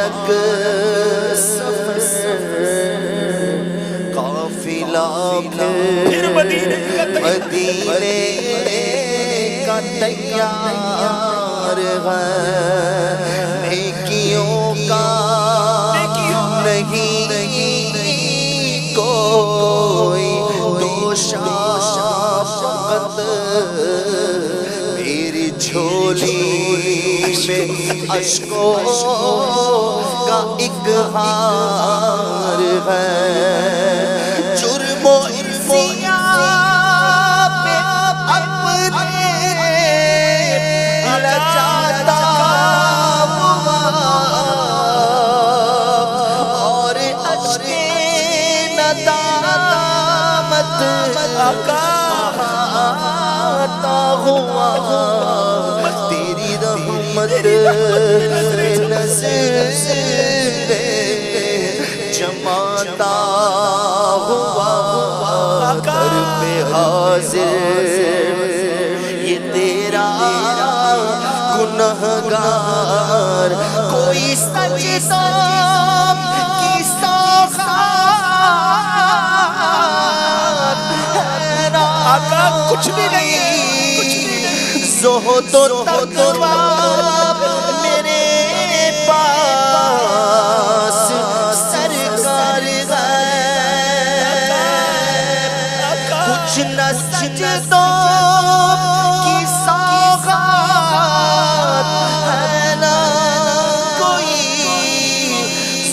مبارک سفر قافلہ پھر مدینے کا تیار ہے، نیکیوں کا نہیں کوئی دوشا، فقط میری جھولی میں اشکوں کا ایک ہار ہے، جرم و انسیاب میں اپنے لچاتا ہوا اور اشک ندامت آتا ہوا، تیری رحمت نظر جماتا ہوا، در پہ حاضر یہ تیرا گنہگار، کوئی سجدوں کی سوغات ہے نا، آقا کچھ بھی نہیں، زہد و تقویٰ میرے پاس سرکار ہے، کچھ نہ سجدوں کی سوغات ہے نا کوئی،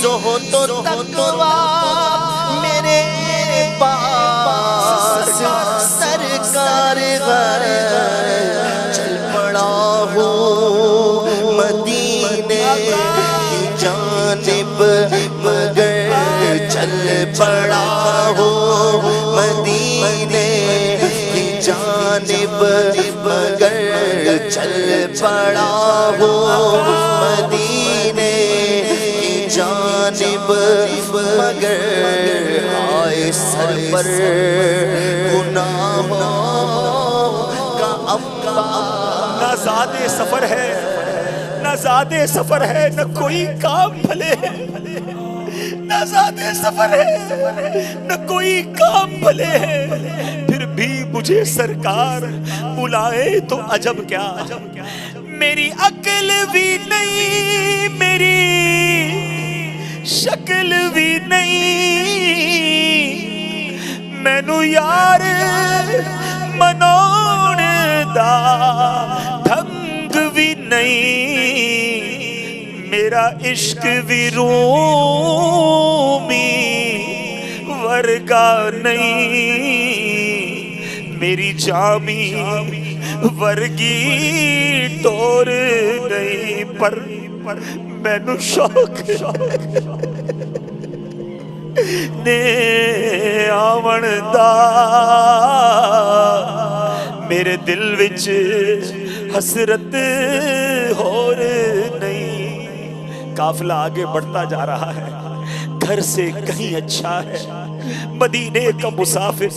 زہد و تقویٰ میرے پاس سرکار ہے، چل پڑا ہوں مدینے کی جانب مگر چل پڑا ہوں مدینے کی جانب مگر چل پڑا ہوں مدینے کی جانب مگر آئے سر پر گناہوں کا انبار، نہ زادِ سفر ہے نہ زادِ سفر ہے، نہ کوئی کام بھلے ہے، نہ زادِ سفر ہے نہ کوئی کام بھلے ہے، پھر بھی مجھے سرکار بلائے تو عجب کیا، میری عقل بھی نہیں میری شکل بھی نہیں، مینوں یار مناؤن دا ڈھنگ بھی نہیں، میرا عشق بھی رومی ورگا نہیں، میری جامی ورگی ٹور نہیں، پر مینوں شوق نے آون دا، میرے دل وچ حسرت ہور نہیں، قافلہ آگے بڑھتا جا رہا ہے، گھر سے کہیں اچھا ہے مدینے کا مسافر،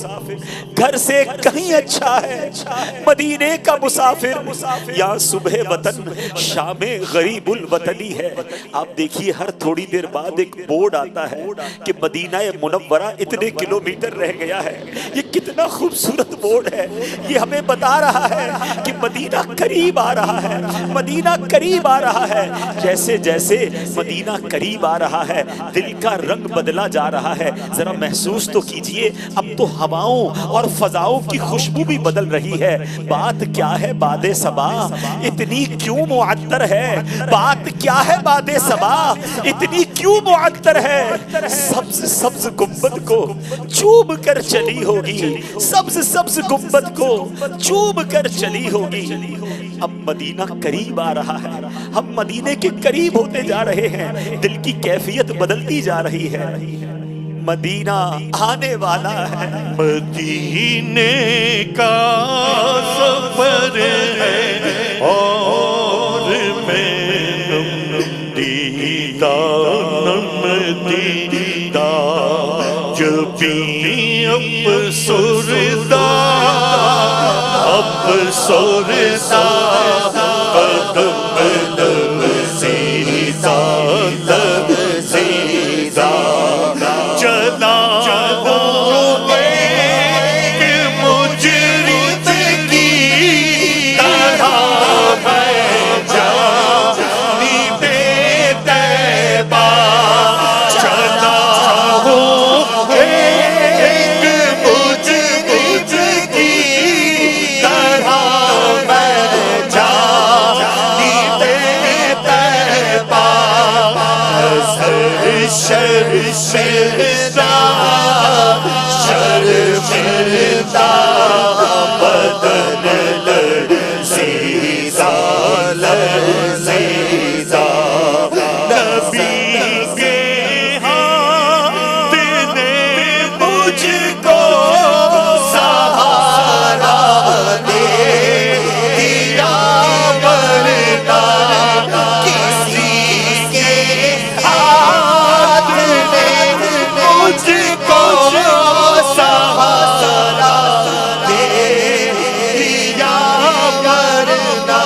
گھر سے کہیں اچھا ہے مدینے کا مسافر، یہاں صبح وطن شام غریب الوطنی ہے۔ آپ دیکھیے ہر تھوڑی دیر بعد ایک بورڈ آتا ہے کہ مدینہ منورہ اتنے کلومیٹر رہ گیا ہے، یہ کتنا خوبصورت بورڈ ہے، یہ ہمیں بتا رہا ہے کہ مدینہ قریب آ رہا ہے، مدینہ قریب آ رہا ہے۔ جیسے جیسے مدینہ قریب آ رہا ہے دل کا رنگ بدلا جا رہا ہے، ذرا محسوس تو کیجئے، اب تو ہواؤں اور فضاؤں کی خوشبو بھی بدل رہی ہے۔ بات کیا ہے باد صبا اتنی کیوں معطر ہے، بات کیا ہے باد صبا اتنی کیوں معطر ہے، سبز سبز گنبد کو چوم کر چلی ہوگی، سبز سبز گنبد کو چوم کر چلی ہوگی۔ اب مدینہ قریب آ رہا ہے، ہم مدینے کے قریب ہوتے جا رہے ہیں، دل کی کیفیت بدلتی جا رہی ہے، مدینہ آنے والا ہے۔ مدینے کا سفر ہے اور میں دیدہ دیدہ جب بھی افسردہ قدم لرزیدہ شرمندہ شرمندہ بدن لرزیدہ لرزیدہ نبی کے ہاتھ نے مجھ کو سہارا دے دیا ورنہ کسی کے ہاتھ نے مجھ کو سہارا دے دیا ورنہ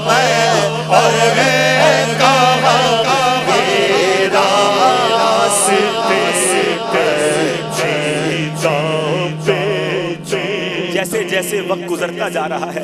میں اور میں کہاں میرا راستے جیسے جیسے وقت گزرتا جا رہا ہے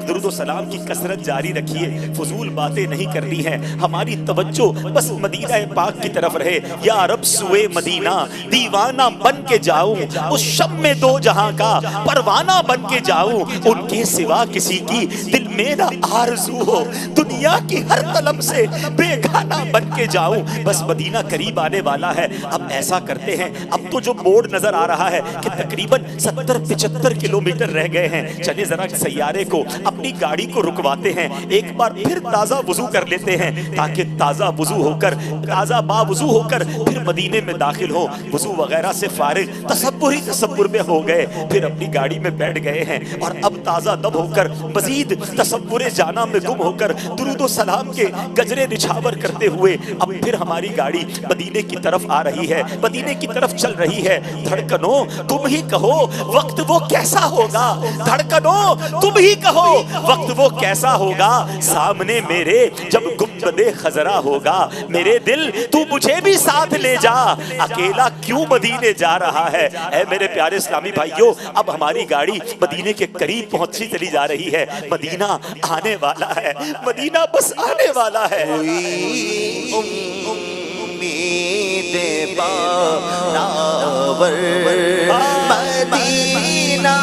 درود و سلام کی کثرت جاری رکھیے، فضول باتیں نہیں کرنی ہے، ہماری توجہ بس مدینہ پاک کی طرف رہے۔ یا رب سوئے مدینہ دیوانہ بن کے جاؤں، اس شب میں دو جہاں کا پروانہ بن کے جاؤں، ان کے سوا کسی کی دل میں نہ آرزو ہو، دنیا کی ہر طلب سے بیگانہ بن کے جاؤں، بس مدینہ قریب آنے والا ہے۔ اب ایسا کرتے ہیں، اب تو جو بورڈ نظر آ رہا ہے کہ تقریباً 70-75 کلومیٹر رہ گئے ہیں، چلے ذرا سیارے کو اپنی گاڑی کو رکواتے ہیں، ایک بار پھر تازہ وضو کر لیتے ہیں تاکہ تازہ وضو ہو کر تازہ با وضو ہو کر پھر مدینے میں داخل ہو، وضو وغیرہ سے فارغ تصور میں ہو گئے، پھر اپنی گاڑی میں بیٹھ گئے ہیں اور اب تازہ دب ہو کر مزید تصور جانا میں گم ہو کر درود و سلام کے گجرے نچھاور کرتے ہوئے اب پھر ہماری گاڑی مدینے کی طرف آ رہی ہے، مدینے کی طرف چل رہی ہے۔ دھڑکنوں تم ہی کہو وقت وہ کیسا ہوگا، دھڑکنوں تم ہی کہو وقت وہ کیسا ہوگا، سامنے میرے جب گنبد خضرا ہوگا، میرے دل تو مجھے بھی ساتھ لے جا، اکیلا کیوں مدینے جا رہا ہے۔ اے میرے پیارے اسلامی بھائیوں، اب ہماری گاڑی مدینے کے قریب پہنچتی چلی جا رہی ہے، مدینہ آنے والا ہے، مدینہ بس آنے والا ہے۔ امید باناور مدینہ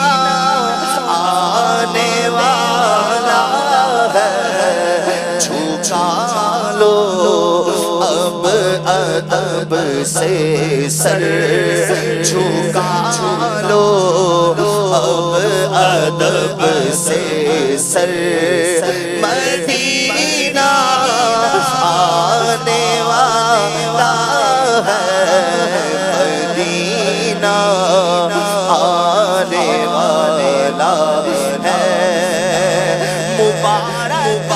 آنے والا ہے، جھکا لو اب ادب سے سر، جھکا لو اب ادب سے سر، مدینہ آنے والا ہے، مدینہ آنے والا ہے، مبارک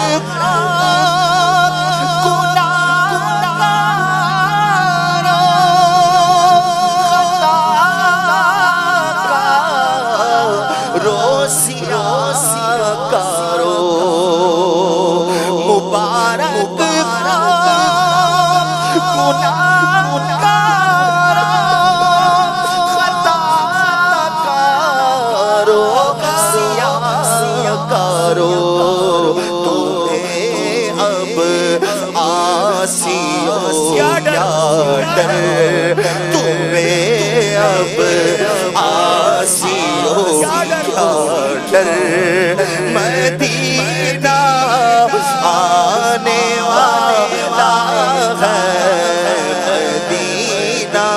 تمہیں اب آسیوں کیا ڈر، مدینہ آنے والا ہے، مدینہ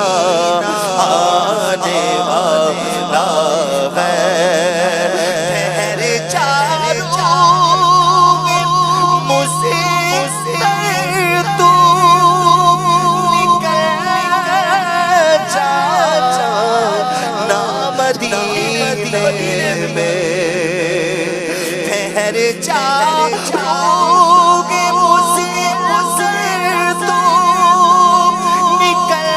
آنے والا ہے، ٹھہر جاؤں مجھے تو مدینے میں ٹھہر جاؤ گے مجھے تو نکل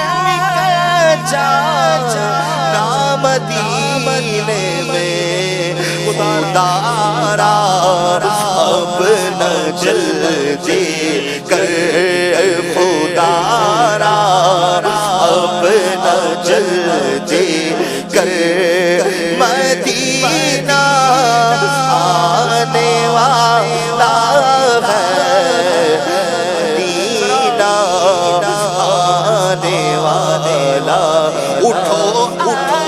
جانا مدینے میں، خدارا اب نہ جلدی کر، خدارا اب نہ جلدی کر، مدینہ آنے والا ہے، مدینہ آنے والا، اٹھو اٹھو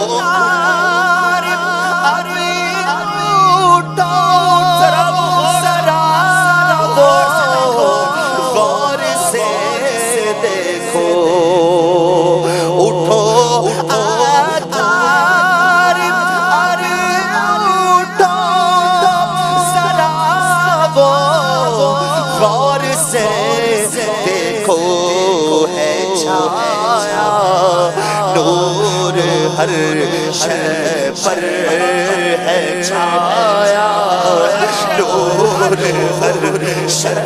غور سے ہر شے پر ہے چھایا، نور ہر شے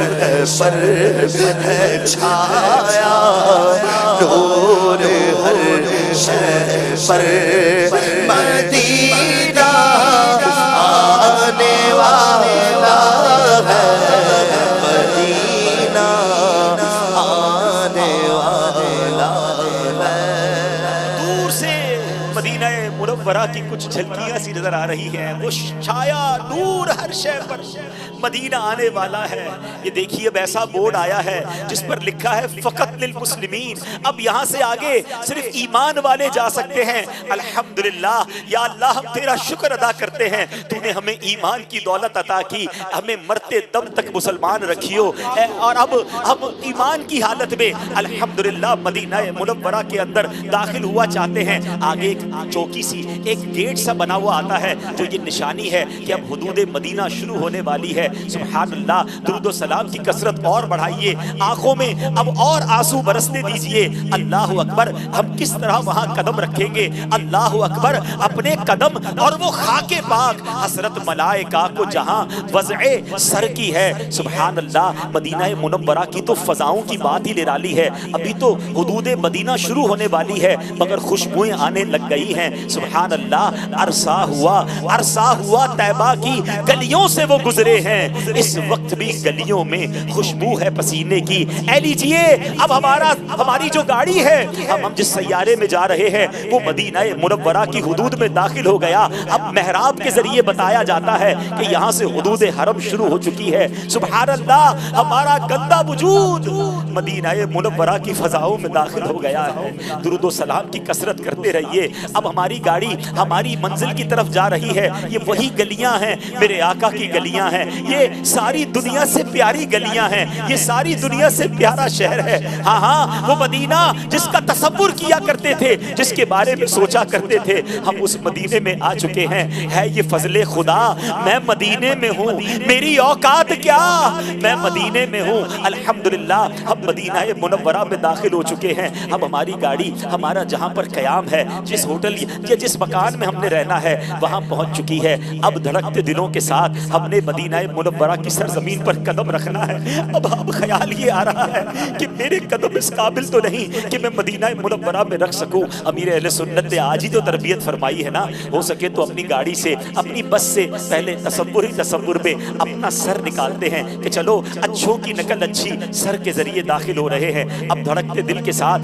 پر ہے چھایا، نور ہر شے پر مدینہ آنے والا ہے، مدینہ آنے والا ہے۔ دور سے مدینہ منورہ کی کچھ جھلکیاں سی نظر آ رہی ہیں، وہ چھایا نور ہر شے پر مدینہ آنے والا ہے۔ یہ دیکھیے اب ایسا بورڈ آیا ہے جس پر لکھا ہے فقط للمسلمین، اب یہاں سے آگے صرف ایمان والے جا سکتے ہیں۔ الحمدللہ یا اللہ ہم تیرا شکر ادا کرتے ہیں، تو نے ہمیں ایمان کی دولت عطا کی، ہمیں مرتے دم تک مسلمان رکھیو، اور اب ہم ایمان کی حالت میں الحمدللہ مدینہ منورہ کے اندر داخل ہوا چاہتے ہیں۔ آگے ایک چوکی سی ایک گیٹ سا بنا ہوا آتا ہے جو یہ نشانی ہے کہ اب حدود مدینہ شروع ہونے والی ہے۔ سبحان اللہ، درود و سلام کی کثرت اور بڑھائیے، آنکھوں میں اب اور آنسو برسنے دیجئے۔ اللہ اکبر، ہم کس طرح وہاں قدم رکھیں گے؟ اللہ اکبر، اپنے قدم اور وہ خاک پاک حسرت ملائکہ کو جہاں وضع سر کی ہے۔ سبحان اللہ، مدینہ منورہ کی تو فضاؤں کی بات ہی نرالی ہے، ابھی تو حدود مدینہ شروع ہونے والی ہے مگر خوشبوئیں آنے لگ گئی ہیں۔ سبحان اللہ، عرصہ ہوا طیبہ کی گلیوں سے وہ گزرے ہیں، اس وقت بھی گلیوں میں خوشبو ہے پسینے کی۔ اے لیجئے اب ہماری جو گاڑی ہے، ہم جس سیارے میں جا رہے ہیں وہ مدینہ منورہ کی حدود میں داخل ہو گیا۔ اب محراب کے ذریعے بتایا جاتا ہے کہ یہاں سے حدود حرم شروع ہو چکی ہے۔ سبحان اللہ، ہمارا گندا وجود مدینہ منورہ کی فضاؤں میں داخل ہو گیا ہے۔ درود و سلام کی کثرت کرتے رہیے۔ اب ہماری گاڑی ہماری منزل کی طرف جا رہی ہے، یہ وہی گلیاں ہیں میرے آقا کی گلیاں ہیں، یہ ساری دنیا سے پیاری گلیاں ہیں، یہ ساری دنیا سے پیارا شہر ہے۔ ہاں ہاں، وہ مدینہ جس کا تصور کیا کرتے تھے، جس کے بارے میں سوچا کرتے تھے، ہم اس مدینے میں آ چکے ہیں۔ ہے یہ فضل خدا، میں مدینے میں ہوں، میری اوقات کیا، میں مدینے میں ہوں۔ الحمدللہ، ہم مدینہ منورہ میں داخل ہو چکے ہیں۔ اب ہماری گاڑی ہمارا جہاں پر قیام ہے، جس ہوٹل یا جس مکان میں ہم نے رہنا ہے وہاں پہنچ چکی ہے۔ اب دھڑکتے دلوں کے ساتھ ہم نے مدینہ منورہ کی سرزمین پر قدم رکھنا ہے۔ اب خیال یہ آ رہا ہے کہ میرے قدم اس قابل تو نہیں کہ میں مدینہ منورہ میں رکھ سکوں۔ امیر اہل سنت نے آج ہی تو تربیت فرمائی ہے نا، ہو سکے تو اپنی گاڑی سے اپنی بس سے پہلے تصور میں اپنا سر نکالتے ہیں کہ چلو اچھوں کی نقل اچھی سر کے ذریعے داخل ہو رہے ہیں۔ اب دھڑکتے دل کے ساتھ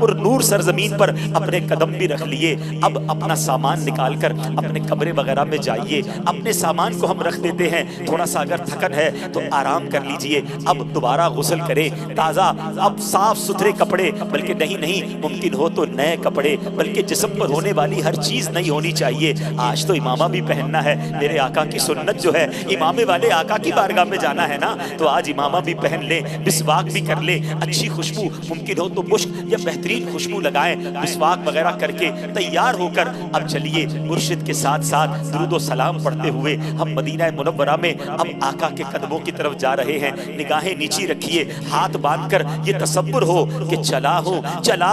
پر نور سرزمین پر اپنے قدم بھی رکھ لیے۔ اب اپنا سامان نکال کر اپنے کمرے وغیرہ میں جائیے، اپنے سامان کو ہم رکھ دیتے ہیں، تھوڑا سا اگر تھکن ہے تو آرام کر لیجئے۔ اب دوبارہ غسل کریں، تازہ اب صاف ستھرے کپڑے، بلکہ نہیں ممکن ہو تو نئے کپڑے، بلکہ جسم پر ہونے والی ہر چیز نہیں ہونی چاہیے۔ آج تو امامہ بھی پہننا ہے، میرے آقا کی سنت جو ہے امامے والے آقا کی بارگاہ میں جانا ہے نا، تو آج امامہ بھی پہن لیں، مسواک بھی کر لیں، اچھی خوشبو ممکن ہو تو مشک یا بہترین خوشبو لگائیں، مسواک وغیرہ کر کے تیار ہو کر اب چلیے مرشد کے ساتھ ساتھ درود و سلام پڑھتے ہوئے ہم مدینہ منورہ میں اب آقا کے قدموں کی طرف جا رہے ہیں۔ نگاہیں نیچی رکھیے، ہاتھ باندھ کر یہ تصور ہو کہ چلا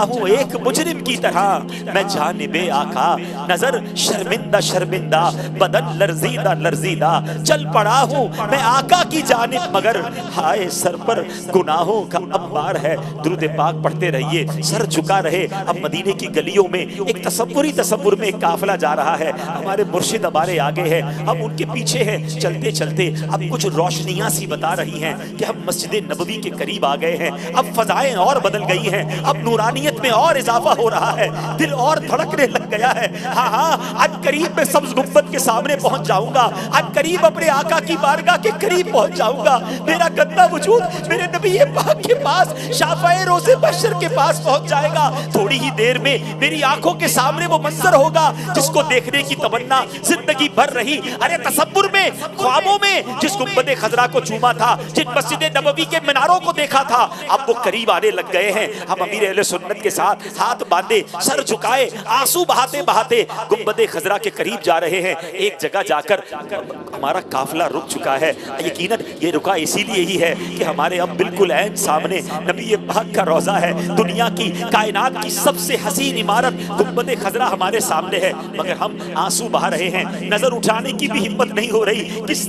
ہوں ایک مجرم کی طرح میں جانب آقا، نظر شرمندہ بدن لرزیدہ چل پڑا ہوں میں آقا کی جانب، مگر ہائے سر پر گناہوں کا انبار ہے۔ درود پاک پڑھتے رہیے، سر جھکا رہے۔ اب مدینے کی گلیوں میں ایک تصور میں ایک قافلہ جا رہا ہے، ہمارے مرشد ہمارے آگے ہے، ہم ان کے پیچھے ہیں۔ چلتے اب کچھ روشنیاں سی بتا رہی ہیں کہ ہم مسجد نبوی کے قریب آ گئے ہیں۔ اب فضائیں اور بدل گئی ہیں، اب نورانیت میں اور اضافہ ہو رہا ہے، دل اور دھڑکنے لگ گیا ہے۔ ہاں اب قریب میں سبز گنبد کے سامنے پہنچ جاؤں گا، اب قریب اپنے آقا کی بارگاہ کے قریب پہنچ جاؤں گا۔ میرا گندا وجود میرے نبی پاک کے پاس، شافعِ روز بشر کے پاس پہنچ جائے گا۔ تھوڑی ہی دیر میں میری آنکھوں کے سامنے وہ منظر ہوگا جس کو دیکھنے کی تمنا زندگی بھر رہی۔ ارے تصور میں، خوابوں میں جس گنبد خضرا کو چوما تھا، جن مسجد نبوی کے میناروں کو دیکھا تھا، اب وہ قریب آنے لگ گئے ہیں۔ ہم امیر اہل سنت کے ساتھ ہاتھ باندھے، سر جھکائے، آنسو بہا بہاتے بہاتے گنبد خضرا کے قریب جا رہے ہیں. ایک جگہ جا کر ہمارا قافلہ رک چکا ہے. یقیناً یہ رکا اسی لیے ہی ہے کہ ہمارے اب بالکل عین سامنے نبی پاک کا روضہ ہے. دنیا کی کائنات کی سب سے حسین عمارت گنبد خضرا ہمارے سامنے ہے، مگر ہم آنسو بہا رہے ہیں. نظر اٹھانے کی بھی ہمت نہیں ہو رہی. کس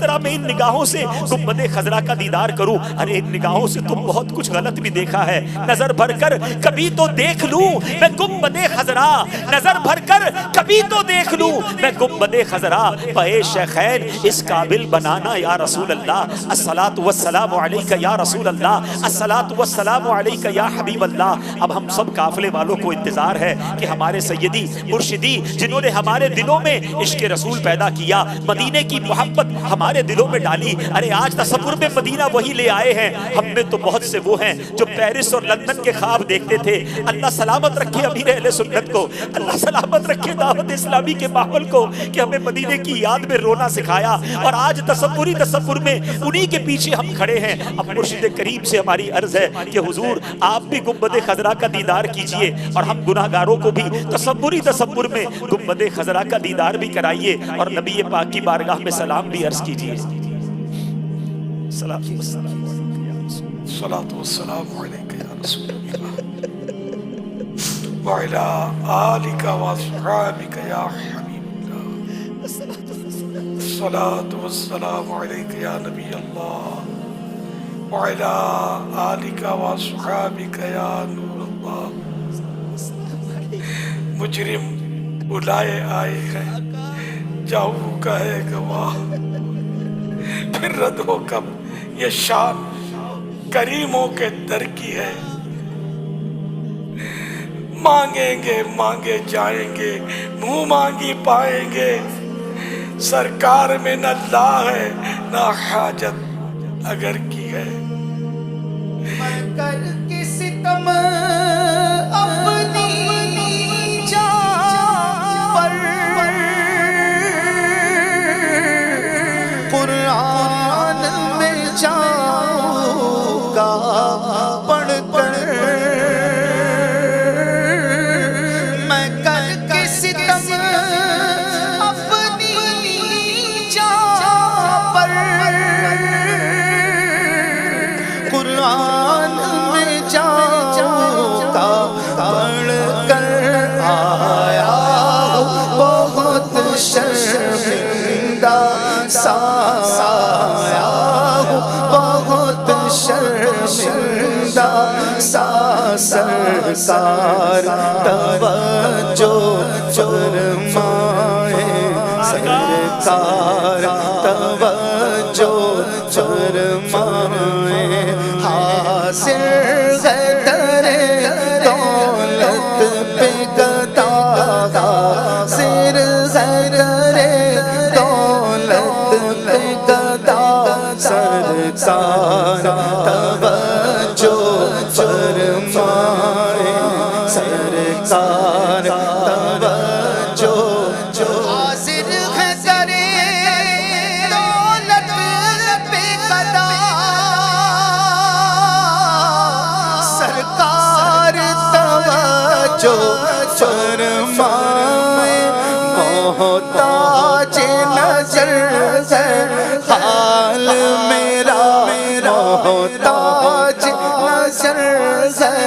طرح میں ان نگاہوں سے گنبد خضرا کا دیدار کروں؟ ارے ان نگاہوں سے تو بہت کچھ غلط بھی دیکھا ہے. نظر بھر کر کبھی تو دیکھ لوں میں گنبد خضرا، نظر بھر کر کبھی تو دیکھ لوں میں گنبد خضرا. پے شیخین اس قابل بنانا یا رسول اللہ. الصلاۃ والسلام علیک یا رسول اللہ، الصلاۃ والسلام علیک یا حبیب اللہ. اب ہم سب قافلے والوں کو انتظار ہے کہ ہمارے سیدی مرشدی جنہوں نے ہمارے دلوں میں عشق رسول پیدا کیا، مدینے کی محبت ہمارے دلوں میں ڈالی. ارے آج تصور میں مدینہ وہی لے آئے ہیں. ہم میں تو بہت سے وہ ہیں جو پیرس اور لندن کے خواب دیکھتے تھے. اللہ سلامت رکھے امیر اہل سنت کو، اللہ سلامت رکھے دعوت اسلامی کے ماحول کو کہ ہمیں مدینے کی یاد میں رونا سکھایا. اور آج تصور میں انہی کے پیچھے ہم کھڑے ہیں. اب مرشد کریم سے ہماری عرض ہے کہ حضور آپ بھی گنبد خضرا کا دیدار کیجئے اور ہم گناہگاروں کو بھی تصور میں گنبد خضرا کا دیدار بھی کرائیے اور نبی پاک کی بارگاہ میں سلام بھی عرض کیجئے. صلاۃ والسلام علیک یا رسول اللہ وعلی آلک واصحابک یا حبیب اللہ. الصلاۃ والسلام علیک یا نبی اللہ وعلی آلک واصحابک یا نور اللہ. مجرم بلائے آئے ہیں، جاؤ کا ہے گواہ، پھر رد ہو کب یہ شان کریموں کے در کی ہے. مانگیں گے مانگے جائیں گے، منہ مانگی پائیں گے. سرکار میں نہ لا ہے نہ حاجت اگر کی ہے. کر کے ستم اپنی جان پر قرآن میں جاؤں گا پڑھ کر. میں کر کے ستم اپنی جان پر قرآن میں جاؤں گا پڑھ کر آیا بہت شرمندہ سا آیا بہت شرمندہ سا. سرکار توجہ فرمائے، سرکار توجہ فرمائے. حاصل ہے در دولت پہ گدا، حاصل ہے در دولت پہ گدا. سرکار توجہ فرمائے، سرکار توجہ. حاضر ہے در دولت پہ گدا، سرکار توجہ فرمائے. محتاج نظر ہے حال میرا، محتاج نظر ہے